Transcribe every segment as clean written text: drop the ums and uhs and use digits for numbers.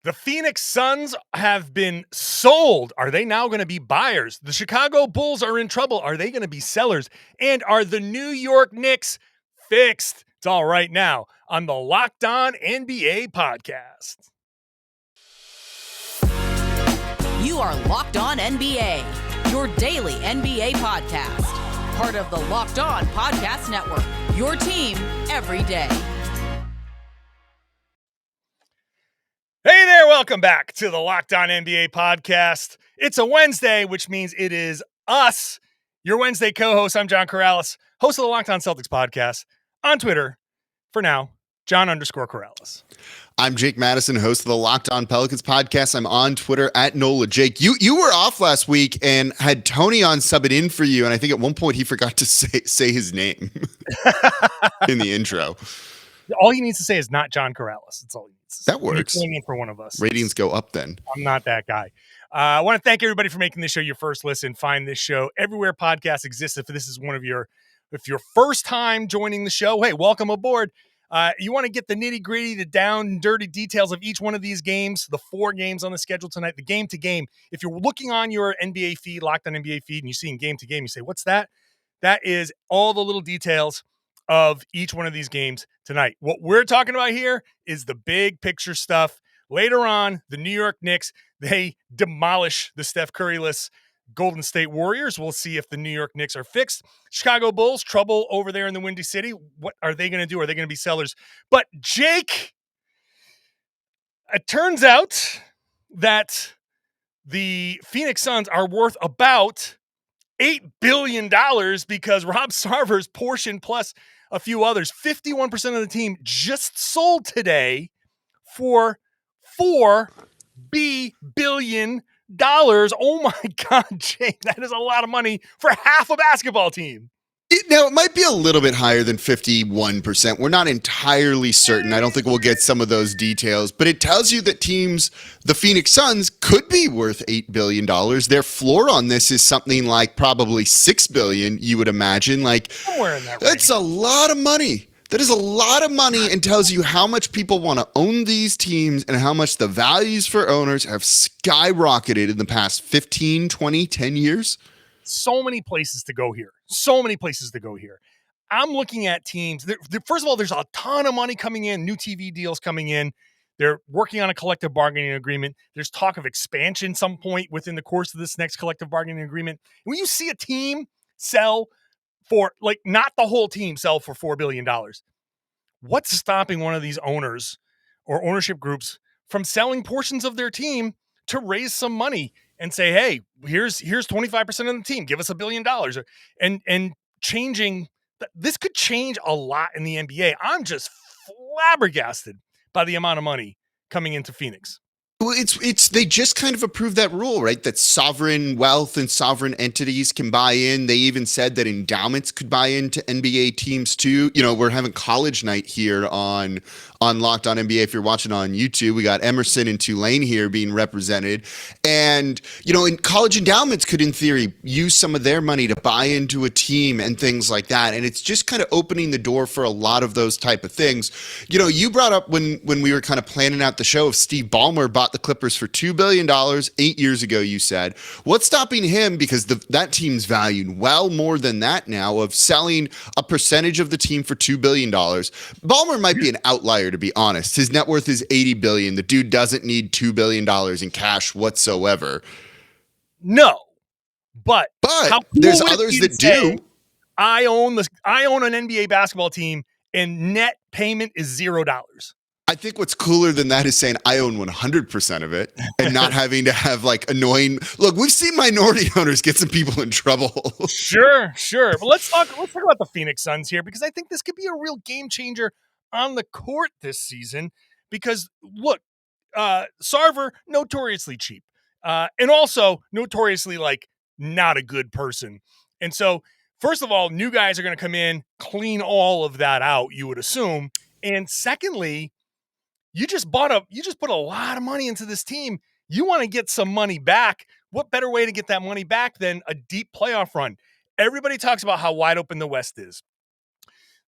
The Phoenix Suns have been sold. Are they now going to be buyers? The Chicago Bulls are in trouble. Are they going to be sellers? And are the New York Knicks fixed? It's all right now on the Locked On NBA podcast. You are Locked On NBA, your daily NBA podcast. Part of the Locked On Podcast Network, your team every day. Hey there, welcome back to the Locked On NBA podcast. It's a Wednesday, which means it is us, your Wednesday co-host. I'm John Karalis, host of the Locked On Celtics podcast. On Twitter, for now, John_Karalis. I'm Jake Madison, host of the Locked On Pelicans podcast. I'm on Twitter at NOLA. Jake, you were off last week and had Tony on subbing in for you, and I think at one point he forgot to say his name in the intro. All he needs to say is not John Karalis. That's all he needs to say. That works. You're for one of us. Ratings go up then. I'm not that guy. I want to thank everybody for making this show your first listen. Find this show everywhere podcasts exist. If this is if your first time joining the show, hey, welcome aboard. You want to get the nitty gritty, the down and dirty details of each one of these games, the 4 games on the schedule tonight, the game to game. If you're looking on your NBA feed, Locked On NBA feed, and you see in game to game, you say, what's that? That is all the little details of each one of these games tonight. What we're talking about here is the big picture stuff. Later on, the New York Knicks, they demolish the Steph Curry-less Golden State Warriors. We'll see if the New York Knicks are fixed. Chicago Bulls, trouble over there in the Windy City. What are they going to do? Are they going to be sellers? But Jake, it turns out that the Phoenix Suns are worth about $8 billion because Rob Sarver's portion plus a few others, 51% of the team just sold today for $4 billion. Oh my God, Jake, that is a lot of money for half a basketball team. Now, it might be a little bit higher than 51%. We're not entirely certain. I don't think we'll get some of those details, but it tells you that teams, the Phoenix Suns, could be worth $8 billion. Their floor on this is something like probably $6 billion, you would imagine. Like, somewhere in that that's a lot of money. That is a lot of money and tells you how much people want to own these teams and how much the values for owners have skyrocketed in the past 15, 20, 10 years. So many places to go here. I'm looking at teams. First of all, there's a ton of money coming in, new TV deals coming in. They're working on a collective bargaining agreement. There's talk of expansion some point within the course of this next collective bargaining agreement. And when you see a team sell for, like, not the whole team sell for $4 billion, what's stopping one of these owners or ownership groups from selling portions of their team to raise some money and say, hey, here's 25% of the team, give us $1 billion, and changing. This could change a lot in the NBA. I'm just flabbergasted by the amount of money coming into Phoenix. Well, it's they just kind of approved that rule, right? That sovereign wealth and sovereign entities can buy in. They even said that endowments could buy into NBA teams too. You know, we're having college night here on Locked On NBA. If you're watching on YouTube, we got Emerson and Tulane here being represented. And, you know, in college endowments could, in theory, use some of their money to buy into a team and things like that. And it's just kind of opening the door for a lot of those type of things. You know, you brought up when we were kind of planning out the show, if Steve Ballmer bought the Clippers for $2 billion 8 years ago, you said. What's stopping him, because that team's valued well more than that now, of selling a percentage of the team for $2 billion? Ballmer might be an outlier, to be honest. His net worth is $80 billion. The dude doesn't need $2 billion in cash whatsoever. No, but there's others that do. I own an NBA basketball team and net payment is $0. I think what's cooler than that is saying I own 100% of it and not having to have like annoying. Look, we've seen minority owners get some people in trouble. Sure. But let's talk about the Phoenix Suns here, because I think this could be a real game changer on the court this season. Because look, Sarver, notoriously cheap, and also notoriously like not a good person. And so, first of all, new guys are going to come in, clean all of that out, you would assume. And secondly, you just put a lot of money into this team. You want to get some money back. What better way to get that money back than a deep playoff run? Everybody talks about how wide open the West is.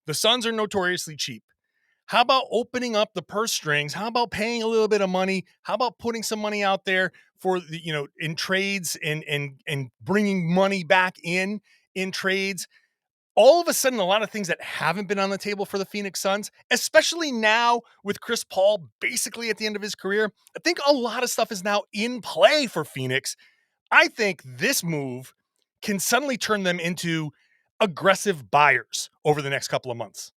The Suns are notoriously cheap. How about opening up the purse strings? How about paying a little bit of money? How about putting some money out there for the, in trades and bringing money back in trades? All of a sudden, a lot of things that haven't been on the table for the Phoenix Suns, especially now with Chris Paul basically at the end of his career, I think a lot of stuff is now in play for Phoenix. I think this move can suddenly turn them into aggressive buyers over the next couple of months.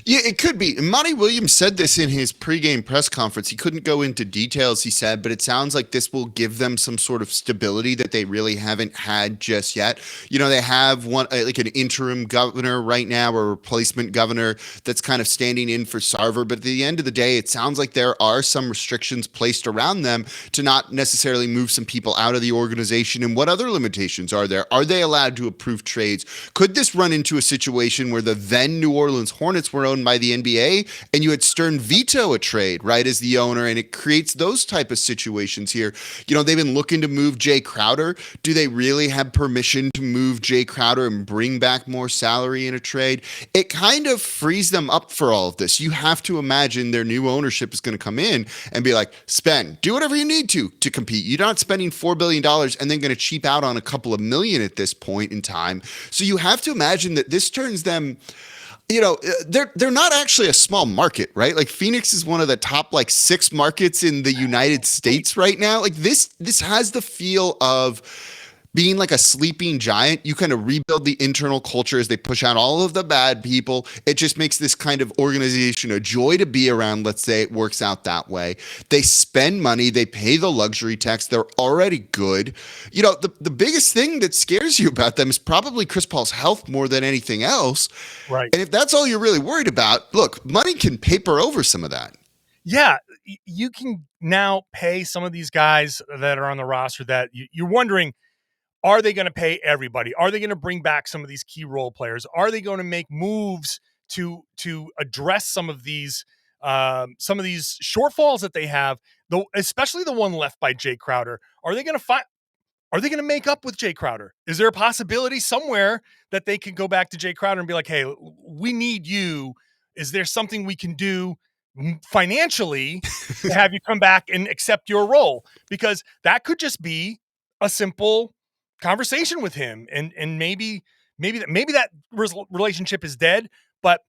Yeah, it could be. Monty Williams said this in his pregame press conference. He couldn't go into details, he said, but it sounds like this will give them some sort of stability that they really haven't had just yet. They have one like an interim governor right now, or a replacement governor that's kind of standing in for Sarver. But at the end of the day, it sounds like there are some restrictions placed around them to not necessarily move some people out of the organization. And what other limitations are there? Are they allowed to approve trades? Could this run into a situation where the then New Orleans Hornets were owned by the NBA and you had Stern veto a trade, right, as the owner, and it creates those type of situations here. They've been looking to move Jay Crowder. Do they really have permission to move Jay Crowder and bring back more salary in a trade? It kind of frees them up for all of this. You have to imagine their new ownership is going to come in and be like, do whatever you need to compete. You're not spending $4 billion and then going to cheap out on a couple of million at this point in time. So you have to imagine that this turns them, they're not actually a small market, right? Like Phoenix is one of the top 6 markets in the United States right now. Like this has the feel of being like a sleeping giant. You kind of rebuild the internal culture as they push out all of the bad people. It just makes this kind of organization a joy to be around. Let's say it works out that way. They spend money. They pay the luxury tax. They're already good. The biggest thing that scares you about them is probably Chris Paul's health more than anything else. Right. And if that's all you're really worried about, look, money can paper over some of that. Yeah, you can now pay some of these guys that are on the roster that you're wondering, are they going to pay everybody? Are they going to bring back some of these key role players? Are they going to make moves to address some of these shortfalls that they have, though, especially the one left by Jay Crowder? Are they going to make up with Jay Crowder? Is there a possibility somewhere that they could go back to Jay Crowder and be like, hey, we need you. Is there something we can do financially to have you come back and accept your role? Because that could just be a simple conversation with him, and maybe that relationship is dead. But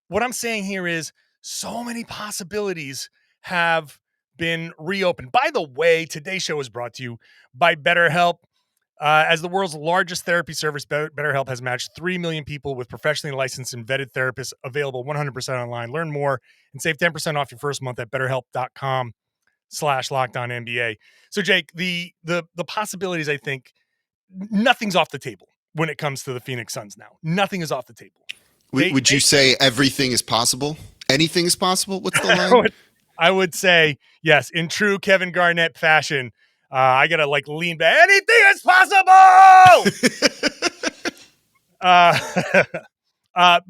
what I'm saying here is so many possibilities have been reopened. By the way, today's show is brought to you by BetterHelp. As the world's largest therapy service, BetterHelp has matched 3 million people with professionally licensed and vetted therapists, available 100% online. Learn more and save 10% off your first month at BetterHelp.com/LockedOnNBA. So Jake, the possibilities, I think, nothing's off the table when it comes to the Phoenix Suns now. Nothing is off the table. Would you say everything is possible? Anything is possible? What's the line? I would say, yes, in true Kevin Garnett fashion, I got to lean back. Anything is possible!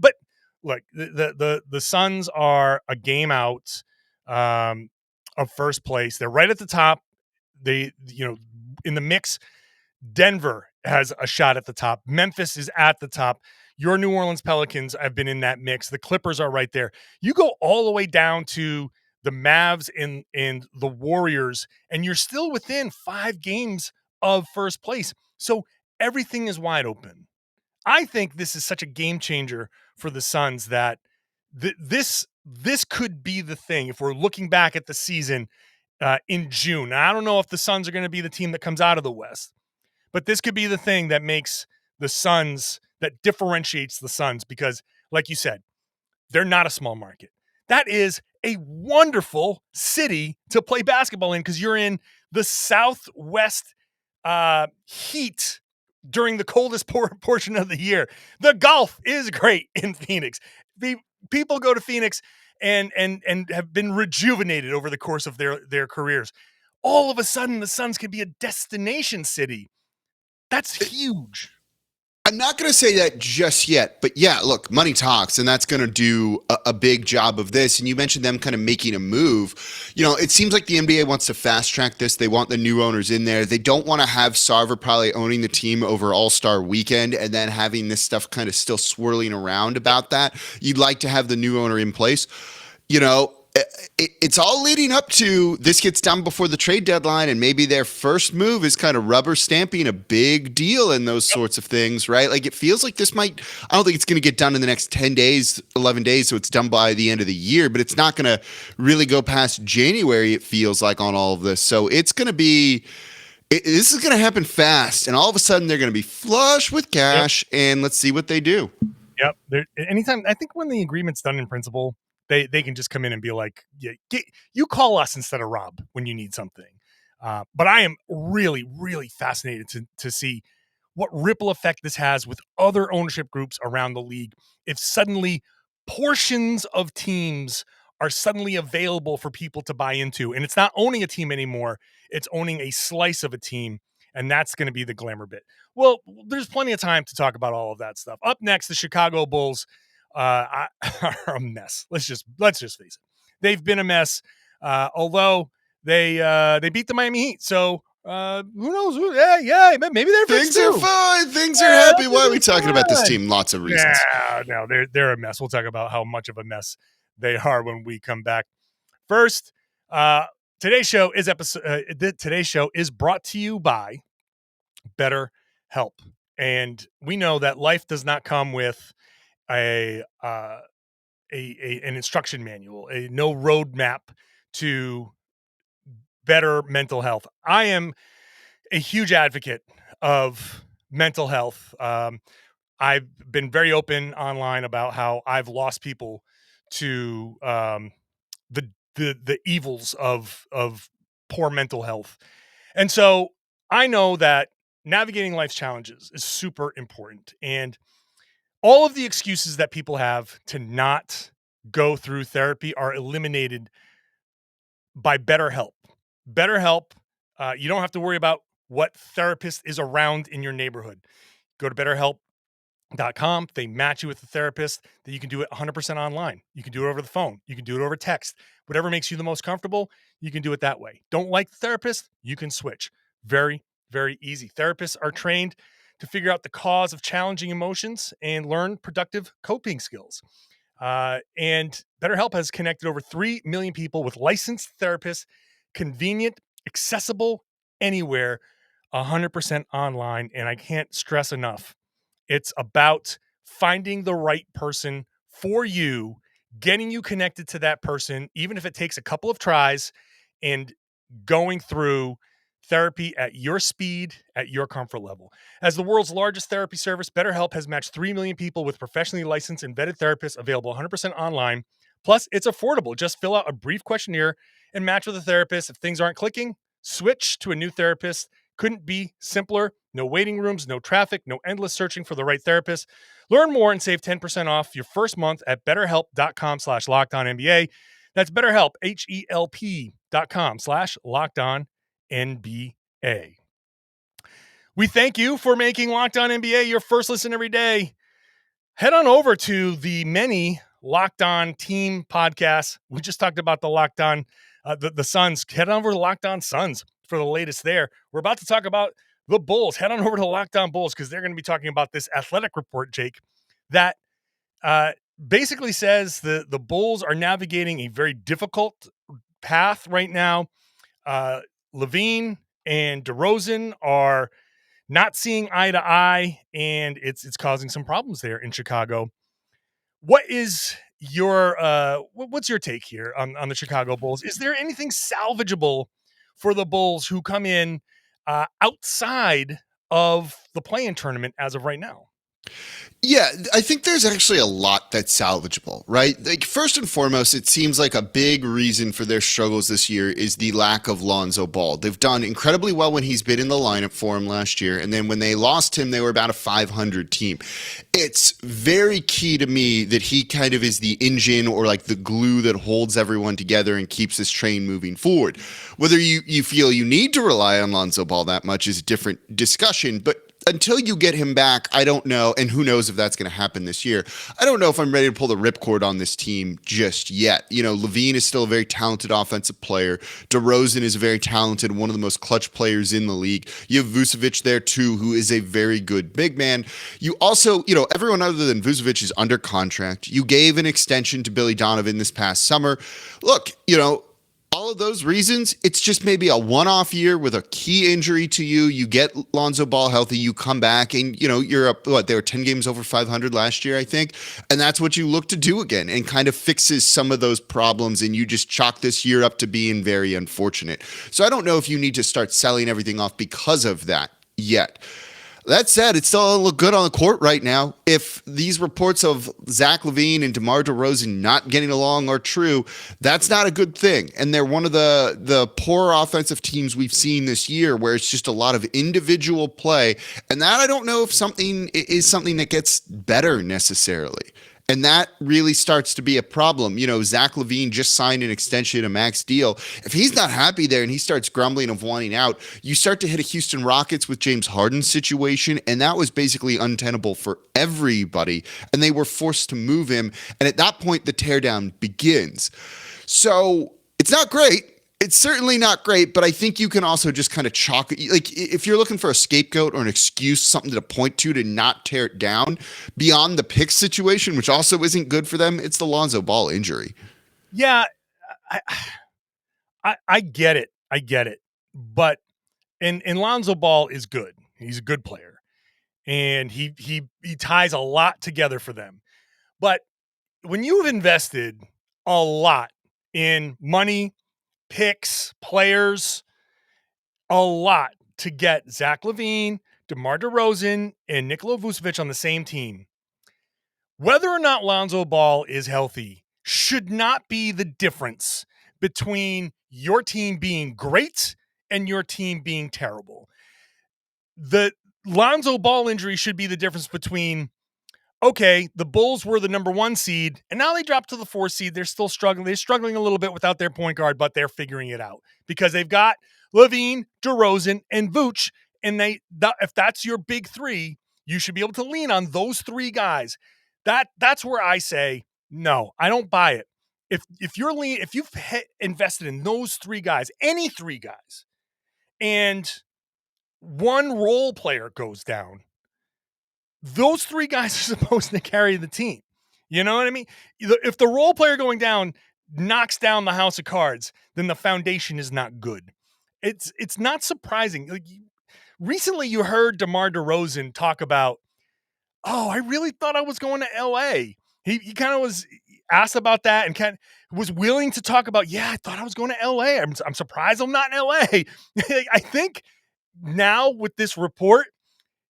But look, the Suns are a game out of first place. They're right at the top. They, in the mix. Denver has a shot at the top. Memphis is at the top. Your New Orleans Pelicans have been in that mix. The Clippers are right there. You go all the way down to the Mavs and the Warriors, and you're still within 5 games of first place. So everything is wide open. I think this is such a game changer for the Suns that this could be the thing if we're looking back at the season in June. Now, I don't know if the Suns are going to be the team that comes out of the West, but this could be the thing that makes the Suns, that differentiates the Suns, because, like you said, they're not a small market. That is a wonderful city to play basketball in, because you're in the Southwest heat during the coldest portion of the year. The golf is great in Phoenix. People go to Phoenix and have been rejuvenated over the course of their careers. All of a sudden, the Suns could be a destination city. That's huge. I'm not going to say that just yet, but yeah, look, money talks, and that's going to do a big job of this. And you mentioned them kind of making a move. It seems like the NBA wants to fast track this. They want the new owners in there. They don't want to have Sarver probably owning the team over All-Star weekend and then having this stuff kind of still swirling around about that. You'd like to have the new owner in place. you know, it's all leading up to this gets done before the trade deadline, and maybe their first move is kind of rubber stamping a big deal and those sorts of things, right? Like it feels like this might, I don't think it's going to get done in the next 10 days, 11 days, so it's done by the end of the year, but it's not going to really go past January, it feels like, on all of this. So it's going to be, this is going to happen fast, and all of a sudden they're going to be flush with cash, and let's see what they do. Yep. Anytime, I think when the agreement's done in principle, they can just come in and be like, yeah, you call us instead of Rob when you need something. But I am really, really fascinated to see what ripple effect this has with other ownership groups around the league. If suddenly portions of teams are suddenly available for people to buy into, and it's not owning a team anymore, it's owning a slice of a team. And that's going to be the glamour bit. Well, there's plenty of time to talk about all of that stuff. Up next, the Chicago Bulls are a mess. Let's just face it. They've been a mess. Although they beat the Miami Heat, so who knows? Yeah, maybe they're things are fine. Things are happy. Why are we talking about this team? Lots of reasons. No, they're a mess. We'll talk about how much of a mess they are when we come back. First, today's show is brought to you by BetterHelp, and we know that life does not come with an instruction manual, no roadmap to better mental health. I am a huge advocate of mental health. I've been very open online about how I've lost people to the evils of poor mental health, and so I know that navigating life's challenges is super important, and all of the excuses that people have to not go through therapy are eliminated by BetterHelp. BetterHelp, you don't have to worry about what therapist is around in your neighborhood. Go to BetterHelp.com. They match you with a therapist that you can do it 100% online. You can do it over the phone. You can do it over text. Whatever makes you the most comfortable, you can do it that way. Don't like the therapist? You can switch. Very, very easy. Therapists are trained to figure out the cause of challenging emotions and learn productive coping skills. And BetterHelp has connected over 3 million people with licensed therapists, convenient, accessible, anywhere, 100% online. And I can't stress enough, it's about finding the right person for you, getting you connected to that person, even if it takes a couple of tries, and going through therapy at your speed, at your comfort level. As the world's largest therapy service, BetterHelp has matched 3 million people with professionally licensed and vetted therapists, available 100% online. Plus, it's affordable. Just fill out a brief questionnaire and match with a therapist. If things aren't clicking, switch to a new therapist. Couldn't be simpler. No waiting rooms, no traffic, no endless searching for the right therapist. Learn more and save 10% off your first month at betterhelp.com/LockedOnNBA. That's BetterHelp, HELP.com/LockedOnNBA. We thank you for making Locked On NBA your first listen every day. Head on over to the many Locked On team podcasts. We just talked about the Locked On, the Suns. Head on over to Locked On Suns for the latest there. We're about to talk about the Bulls. Head on over to Locked On Bulls because they're going to be talking about this athletic report, Jake, that basically says the Bulls are navigating a very difficult path right now. LaVine and DeRozan are not seeing eye to eye, and it's causing some problems there in Chicago. What is your what's your take here on the Chicago Bulls? Is there anything salvageable for the Bulls who come in outside of the play-in tournament as of right now? Yeah, I think there's actually a lot that's salvageable, right? Like, first and foremost, it seems like a big reason for their struggles this year is the lack of Lonzo Ball. They've done incredibly well when he's been in the lineup for him last year, and then when they lost him, they were about a 500 team. It's very key to me that he kind of is the engine or like the glue that holds everyone together and keeps this train moving forward. Whether you feel you need to rely on Lonzo Ball that much is a different discussion, but until you get him back, I don't know, and who knows if that's going to happen this year. I don't know if I'm ready to pull the ripcord on this team just yet. LaVine is still a very talented offensive player. DeRozan is a very talented, one of the most clutch players in the league. You have Vucevic there too, who is a very good big man. You also, everyone other than Vucevic is under contract. You gave an extension to Billy Donovan this past summer. Look, all of those reasons, it's just maybe a one-off year with a key injury to you. You get Lonzo Ball healthy, you come back, and you're up. They were 10 games over 500 last year, I think, and that's what you look to do again, and kind of fixes some of those problems. And you just chalk this year up to being very unfortunate. So I don't know if you need to start selling everything off because of that yet. That said, it still doesn't look good on the court right now. If these reports of Zach LaVine and DeMar DeRozan not getting along are true, that's not a good thing. And they're one of the poor offensive teams we've seen this year, where it's just a lot of individual play. And that I don't know if something that gets better necessarily. And that really starts to be a problem. Zach LaVine just signed an extension, a max deal. If he's not happy there and he starts grumbling of wanting out, you start to hit a Houston Rockets with James Harden situation, and that was basically untenable for everybody, and they were forced to move him. And at that point, the teardown begins. So it's not great. It's certainly not great, but I think you can also just kind of chalk it. Like, if you're looking for a scapegoat or an excuse, something to point to not tear it down beyond the pick situation, which also isn't good for them, it's the Lonzo Ball injury. Yeah, I get it. I get it. But and Lonzo Ball is good. He's a good player, and he ties a lot together for them. But when you've invested a lot in money, picks, players, a lot to get Zach LaVine, DeMar DeRozan, and Nikola Vucevic on the same team, whether or not Lonzo Ball is healthy should not be the difference between your team being great and your team being terrible. The Lonzo Ball injury should be the difference between, okay, the Bulls were the number 1 seed, and now they dropped to the 4 seed. They're still struggling. They're struggling a little bit without their point guard, but they're figuring it out because they've got LaVine, DeRozan, and Vooch, and if that's your big 3, you should be able to lean on those 3 guys. That's where I say, no, I don't buy it. If you've invested in those 3 guys, any 3 guys, and one role player goes down, those 3 guys are supposed to carry the team. You know what I mean? If the role player going down knocks down the house of cards, then the foundation is not good. It's not surprising. Like, recently you heard DeMar DeRozan talk about, I really thought I was going to LA. He kind of was asked about that and kind of was willing to talk about, I thought I was going to LA. I'm surprised I'm not in LA. I think now with this report,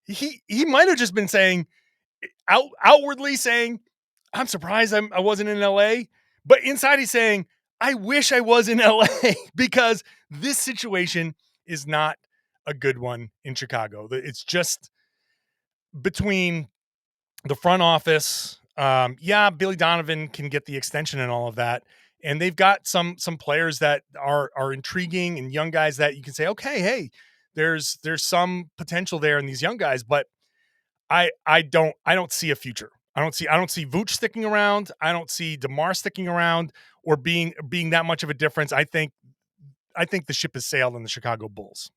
he might have just been saying, outwardly saying, I'm surprised I wasn't in LA, but inside he's saying, I wish I was in LA because this situation is not a good one in Chicago. It's just between the front office. Billy Donovan can get the extension and all of that. And they've got some players that are intriguing and young guys that you can say, okay, hey, there's some potential there in these young guys, but I don't see a future. I don't see Vooch sticking around. I don't see DeMar sticking around or being that much of a difference. I think the ship has sailed in the Chicago Bulls.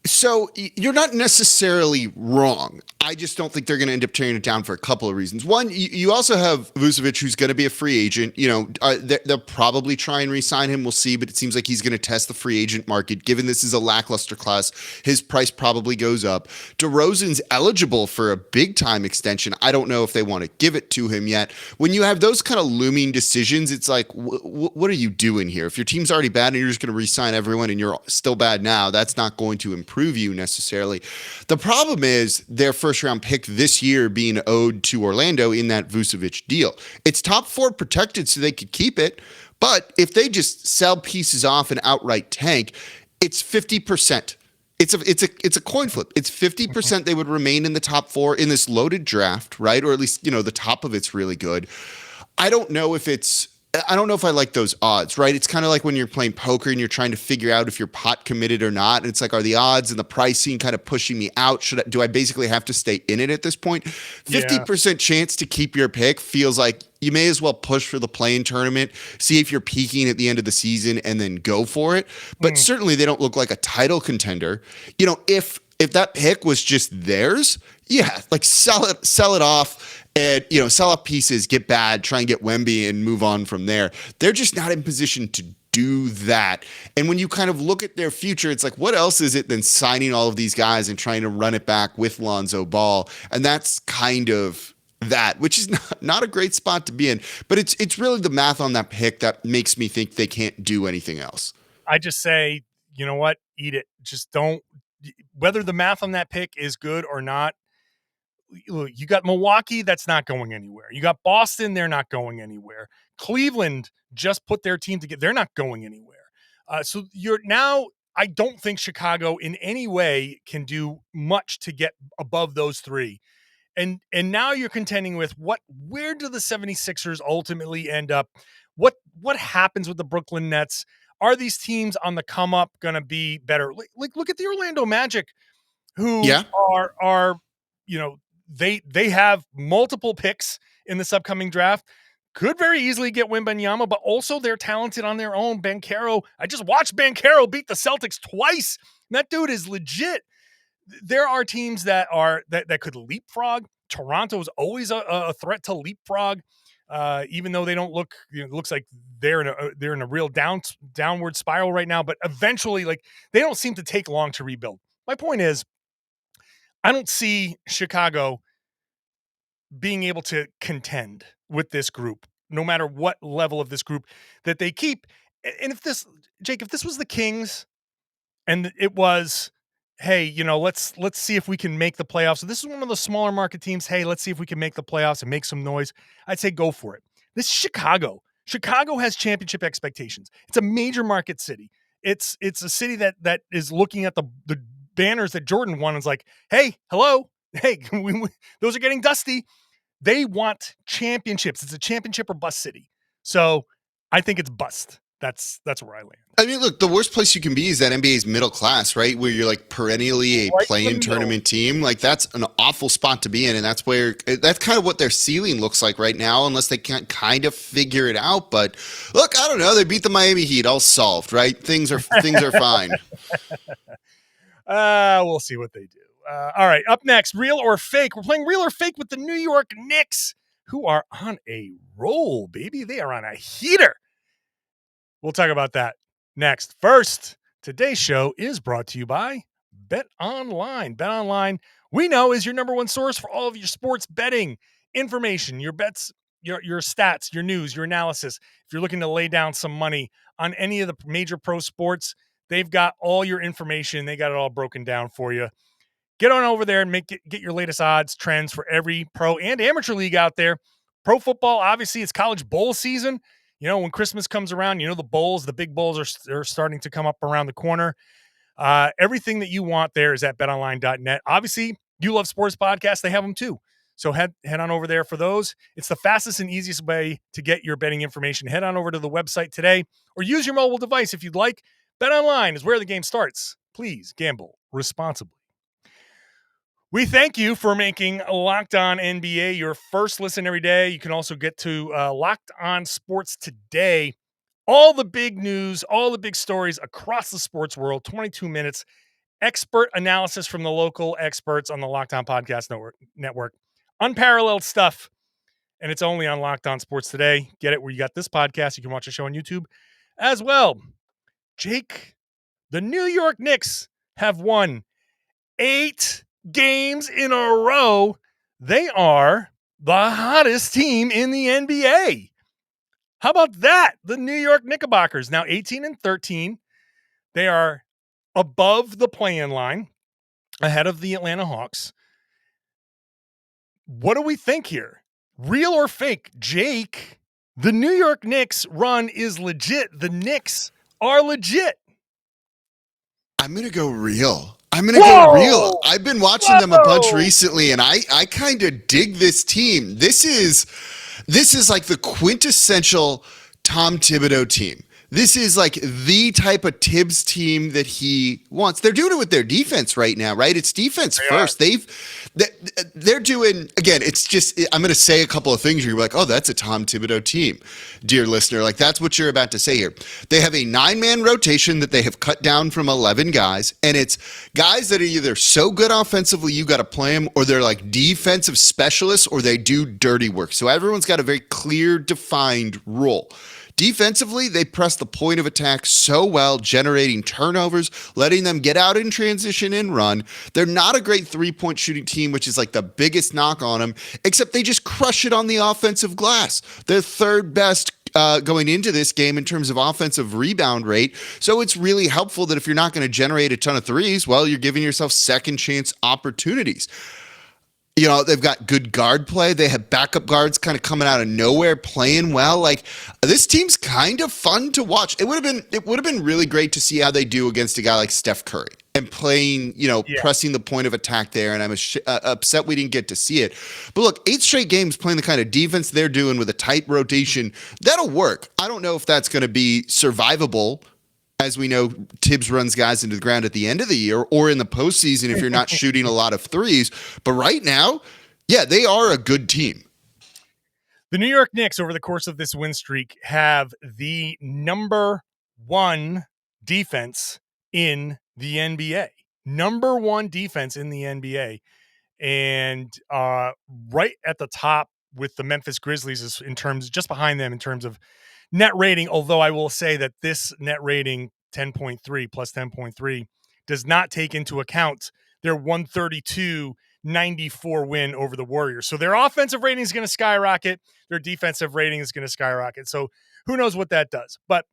So you're not necessarily wrong. I just don't think they're going to end up tearing it down for a couple of reasons. One, you also have Vucevic, who's going to be a free agent. They'll probably try and re-sign him. We'll see, but it seems like he's going to test the free agent market. Given this is a lackluster class, his price probably goes up. DeRozan's eligible for a big-time extension. I don't know if they want to give it to him yet. When you have those kind of looming decisions, it's like, what are you doing here? If your team's already bad and you're just going to re-sign everyone and you're still bad now, that's not going to improve you necessarily. The problem is their first round pick this year being owed to Orlando in that Vucevic deal. It's top 4 protected so they could keep it, but if they just sell pieces off and outright tank, it's 50%. It's a coin flip. It's 50% they would remain in the top 4 in this loaded draft, right? Or at least, the top of it's really good. I don't know if it's I don't know if I like those odds, right? It's kind of like when you're playing poker and you're trying to figure out if you're pot committed or not. And it's like, are the odds and the pricing kind of pushing me out? Do I basically have to stay in it at this point? 50% chance to keep your pick feels like you may as well push for the play-in tournament, see if you're peaking at the end of the season and then go for it. But certainly they don't look like a title contender. If that pick was just theirs, yeah, like sell it off and, sell off pieces, get bad, try and get Wemby and move on from there. They're just not in position to do that. And when you kind of look at their future, it's like, what else is it than signing all of these guys and trying to run it back with Lonzo Ball? And that's kind of that, which is not a great spot to be in. But it's really the math on that pick that makes me think they can't do anything else. I just say, you know what? Eat it. Just don't. Whether the math on that pick is good or not, you got Milwaukee, that's not going anywhere. You got Boston, they're not going anywhere. Cleveland just put their team together. They're not going anywhere. So I don't think Chicago in any way can do much to get above those three. And now you're contending with where do the 76ers ultimately end up? What happens with the Brooklyn Nets? Are these teams on the come up going to be better? Like look at the Orlando Magic, who are they have multiple picks in this upcoming draft. Could very easily get Wembanyama, but also they're talented on their own. Banchero, I just watched Banchero beat the Celtics twice. That dude is legit. There are teams that could leapfrog. Toronto is always a threat to leapfrog. Even though they don't look, it looks like they're in a real downward spiral right now. But eventually, they don't seem to take long to rebuild. My point is, I don't see Chicago being able to contend with this group, no matter what level of this group that they keep. And if this was the Kings, and it was, hey, let's see if we can make the playoffs. So this is one of the smaller market teams. Hey, let's see if we can make the playoffs and make some noise. I'd say go for it. This is Chicago. Chicago has championship expectations. It's a major market city. It's a city that is looking at the banners that Jordan won and is like, hey, hello. Hey, those are getting dusty. They want championships. It's a championship or bust city. So I think it's bust. That's where I land. I mean, look, the worst place you can be is that NBA's middle class, right? Where you're like perennially a play-in tournament team. Like that's an awful spot to be in. And that's kind of what their ceiling looks like right now, unless they can't kind of figure it out. But look, I don't know. They beat the Miami Heat, all solved, right? Things are fine. We'll see what they do. All right, up next, real or fake. We're playing real or fake with the New York Knicks, who are on a roll, baby. They are on a heater. We'll talk about that next. First, today's show is brought to you by BetOnline. BetOnline, we know, is your number one source for all of your sports betting information, your bets, your stats, your news, your analysis. If you're looking to lay down some money on any of the major pro sports, they've got all your information. They got it all broken down for you. Get on over there and get your latest odds, trends for every pro and amateur league out there. Pro football, obviously, it's college bowl season. When Christmas comes around, the big bowls are starting to come up around the corner. Everything that you want there is at betonline.net. Obviously, you love sports podcasts. They have them too. So head on over there for those. It's the fastest and easiest way to get your betting information. Head on over to the website today or use your mobile device if you'd like. BetOnline is where the game starts. Please gamble responsibly. We thank you for making Locked On NBA your first listen every day. You can also get to Locked On Sports Today. All the big news, all the big stories across the sports world, 22 minutes. Expert analysis from the local experts on the Locked On Podcast Network. Unparalleled stuff. And it's only on Locked On Sports Today. Get it where you got this podcast. You can watch the show on YouTube as well. Jake, the New York Knicks have won 8 games in a row. They are the hottest team in the NBA. How about that? The New York Knickerbockers, now 18-13. They are above the play-in line, ahead of the Atlanta Hawks. What do we think here? Real or fake? Jake, the New York Knicks run is legit. The Knicks are legit. I'm going to go real. I've been watching them a bunch recently, and I kind of dig this team. This is like the quintessential Tom Thibodeau team. This is like the type of Tibbs team that he wants. They're doing it with their defense right now, right? It's defense first. They're doing, again, it's just, I'm going to say a couple of things. You're like, oh, that's a Tom Thibodeau team, dear listener. Like, that's what you're about to say here. They have a 9-man rotation that they have cut down from 11 guys, and it's guys that are either so good offensively you got to play them, or they're like defensive specialists, or they do dirty work. So everyone's got a very clear, defined role. Defensively, they press the point of attack so well, generating turnovers, letting them get out in transition and run. They're not a great three-point shooting team, which is like the biggest knock on them, except they just crush it on the offensive glass. They're third best going into this game in terms of offensive rebound rate. So it's really helpful that if you're not going to generate a ton of threes, well, you're giving yourself second chance opportunities. You know, they've got good guard play. They have backup guards kind of coming out of nowhere, playing well. Like, this team's kind of fun to watch. It would have been really great to see how they do against a guy like Steph Curry and playing, pressing the point of attack there. And I'm upset we didn't get to see it. But look, 8 straight games playing the kind of defense they're doing with a tight rotation, that'll work. I don't know if that's going to be survivable. As we know, Tibbs runs guys into the ground at the end of the year or in the postseason if you're not shooting a lot of threes. But right now, yeah, they are a good team. The New York Knicks, over the course of this win streak, have the number 1 defense in the NBA. Number 1 defense in the NBA. And right at the top with the Memphis Grizzlies is just behind them in terms of net rating, although I will say that this net rating 10.3 plus 10.3 does not take into account their 132-94 win over the Warriors. So their offensive rating is going to skyrocket. Their defensive rating is going to skyrocket. So who knows what that does. But,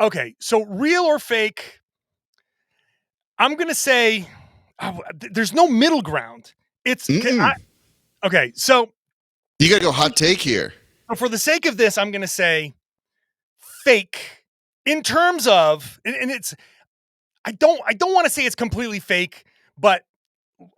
okay, so real or fake, I'm going to say there's no middle ground. Okay, so. You got to go hot take here. For the sake of this, I'm going to say fake in terms of, and it's, I don't want to say it's completely fake, but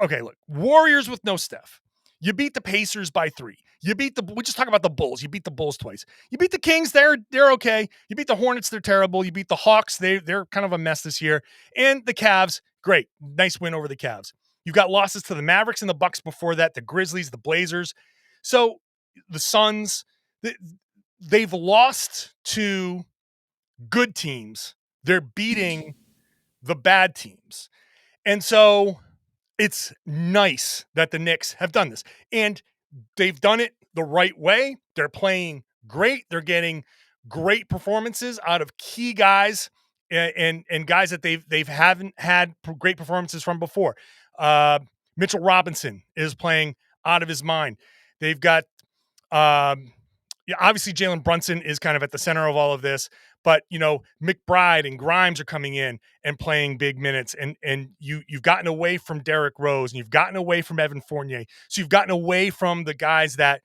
okay, look, Warriors with no Steph. You beat the Pacers by 3. We just talk about the Bulls. You beat the Bulls twice. You beat the Kings. They're okay. You beat the Hornets. They're terrible. You beat the Hawks. They're kind of a mess this year. And the Cavs. Great. Nice win over the Cavs. You've got losses to the Mavericks and the Bucks before that, the Grizzlies, the Blazers. So the Suns, they've lost to good teams. They're beating the bad teams. And so it's nice that the Knicks have done this. And they've done it the right way. They're playing great. They're getting great performances out of key guys and guys that they haven't had great performances from before. Mitchell Robinson is playing out of his mind. They've got obviously Jalen Brunson is kind of at the center of all of this, but McBride and Grimes are coming in and playing big minutes, and you've gotten away from Derrick Rose and you've gotten away from Evan Fournier, so you've gotten away from the guys that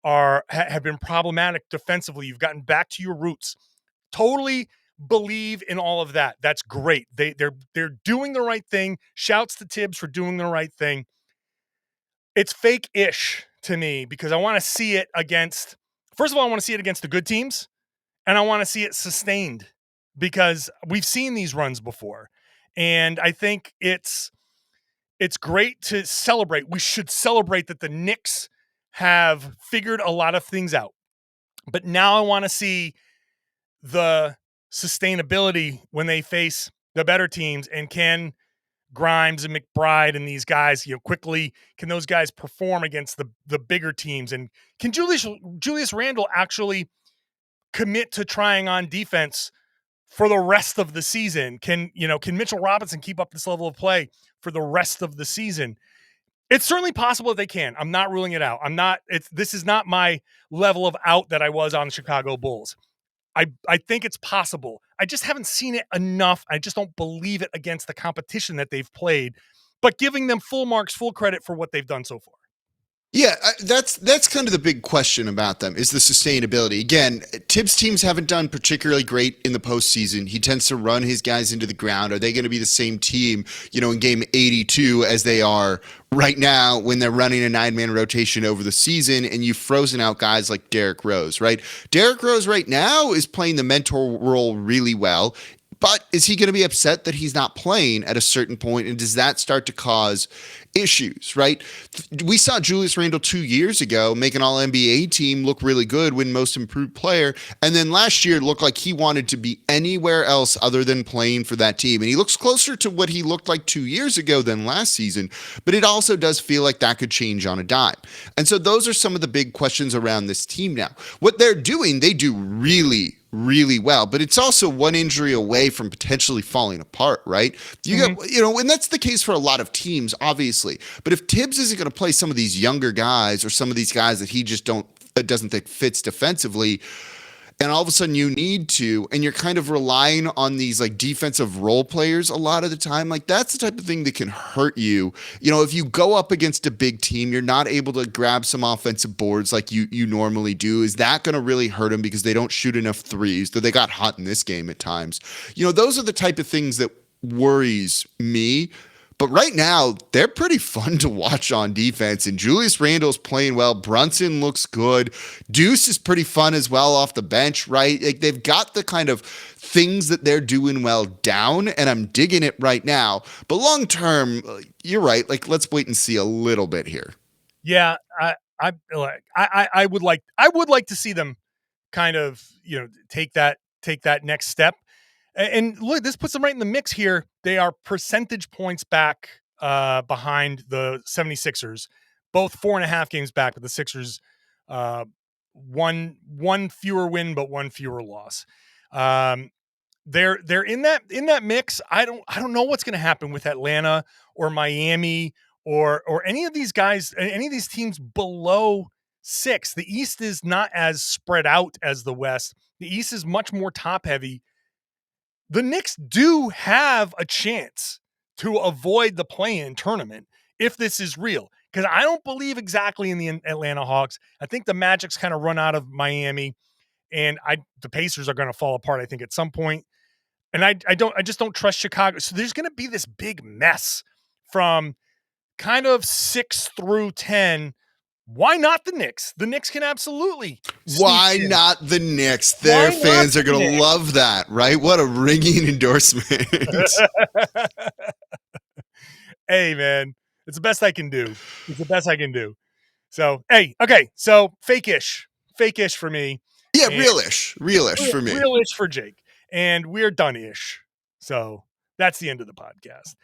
have been problematic defensively. You've gotten back to your roots. Totally believe in all of that. That's great. They're doing the right thing. Shouts to Tibbs for doing the right thing. It's fake-ish to me because I want to see it against. First of all, I want to see it against the good teams, and I want to see it sustained because we've seen these runs before. And I think it's great to celebrate. We should celebrate that the Knicks have figured a lot of things out. But now I want to see the sustainability when they face the better teams, and can Grimes and McBride and these guys, quickly, can those guys perform against the bigger teams? And can Julius Randle actually commit to trying on defense for the rest of the season? Can Mitchell Robinson keep up this level of play for the rest of the season? It's certainly possible that they can. I'm not ruling it out. This is not my level of out that I was on the Chicago Bulls. I think it's possible. I just haven't seen it enough. I just don't believe it against the competition that they've played, but giving them full marks, full credit for what they've done so far. Yeah, that's kind of the big question about them is the sustainability. Again, Tibbs teams haven't done particularly great in the postseason. He tends to run his guys into the ground. Are they going to be the same team, in game 82 as they are right now when they're running a 9-man rotation over the season and you've frozen out guys like Derrick Rose, right? Derrick Rose right now is playing the mentor role really well. But is he going to be upset that he's not playing at a certain point? And does that start to cause issues, right? We saw Julius Randle 2 years ago make an All-NBA team look really good, win most improved player. And then last year it looked like he wanted to be anywhere else other than playing for that team. And he looks closer to what he looked like 2 years ago than last season. But it also does feel like that could change on a dime. And so those are some of the big questions around this team now. What they're doing, they do really well, but it's also one injury away from potentially falling apart, right? You got, and that's the case for a lot of teams, obviously. But if Tibbs isn't going to play some of these younger guys or some of these guys that he just doesn't think fits defensively, and all of a sudden you need to, and you're kind of relying on these like defensive role players a lot of the time, like that's the type of thing that can hurt you. If you go up against a big team, you're not able to grab some offensive boards like you normally do. Is that going to really hurt them because they don't shoot enough threes? Though they got hot in this game at times. Those are the type of things that worries me. But right now, they're pretty fun to watch on defense. And Julius Randle's playing well. Brunson looks good. Deuce is pretty fun as well off the bench, right? Like they've got the kind of things that they're doing well down, and I'm digging it right now. But long term, you're right. Like let's wait and see a little bit here. Yeah, I would like to see them kind of take that next step. And look, this puts them right in the mix here. They are percentage points back behind the 76ers, both 4.5 games back, but the Sixers one fewer win, but one fewer loss. They're in that mix. I don't know what's going to happen with Atlanta or Miami or any of these guys, any of these teams below 6. The East is not as spread out as the West. The East is much more top heavy. The Knicks do have a chance to avoid the play-in tournament if this is real, because I don't believe exactly in the Atlanta Hawks. I think the Magic's kind of run out of Miami, and the Pacers are going to fall apart, I think, at some point. And I just don't trust Chicago. So there's going to be this big mess from kind of 6 through 10. Why not the Knicks? The Knicks can absolutely. Why not the Knicks? Their fans are going to love that, right? What a ringing endorsement. Hey, man, it's the best I can do. So, hey, okay. So fake-ish for me. Yeah, realish for me. Realish for Jake. And we're done-ish. So that's the end of the podcast.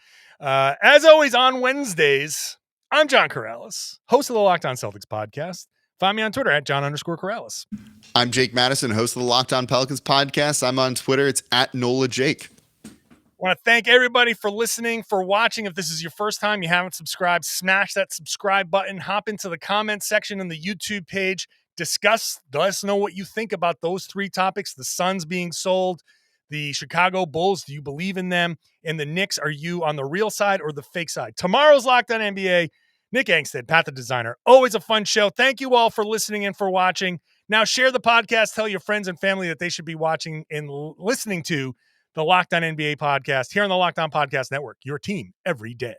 As always on Wednesdays, I'm John Karalis, host of the Locked On Celtics podcast. Find me on Twitter at John_Karalis. I'm Jake Madison, host of the Locked On Pelicans podcast. I'm on Twitter. It's at NolaJake. I want to thank everybody for listening, for watching. If this is your first time, you haven't subscribed, smash that subscribe button. Hop into the comment section on the YouTube page. Let us know what you think about those 3 topics. The Suns being sold, the Chicago Bulls, do you believe in them? And the Knicks, are you on the real side or the fake side? Tomorrow's Locked On NBA. Nick Angstead, Pat the Designer. Always a fun show. Thank you all for listening and for watching. Now share the podcast. Tell your friends and family that they should be watching and listening to the Locked On NBA podcast here on the Locked On Podcast Network. Your team every day.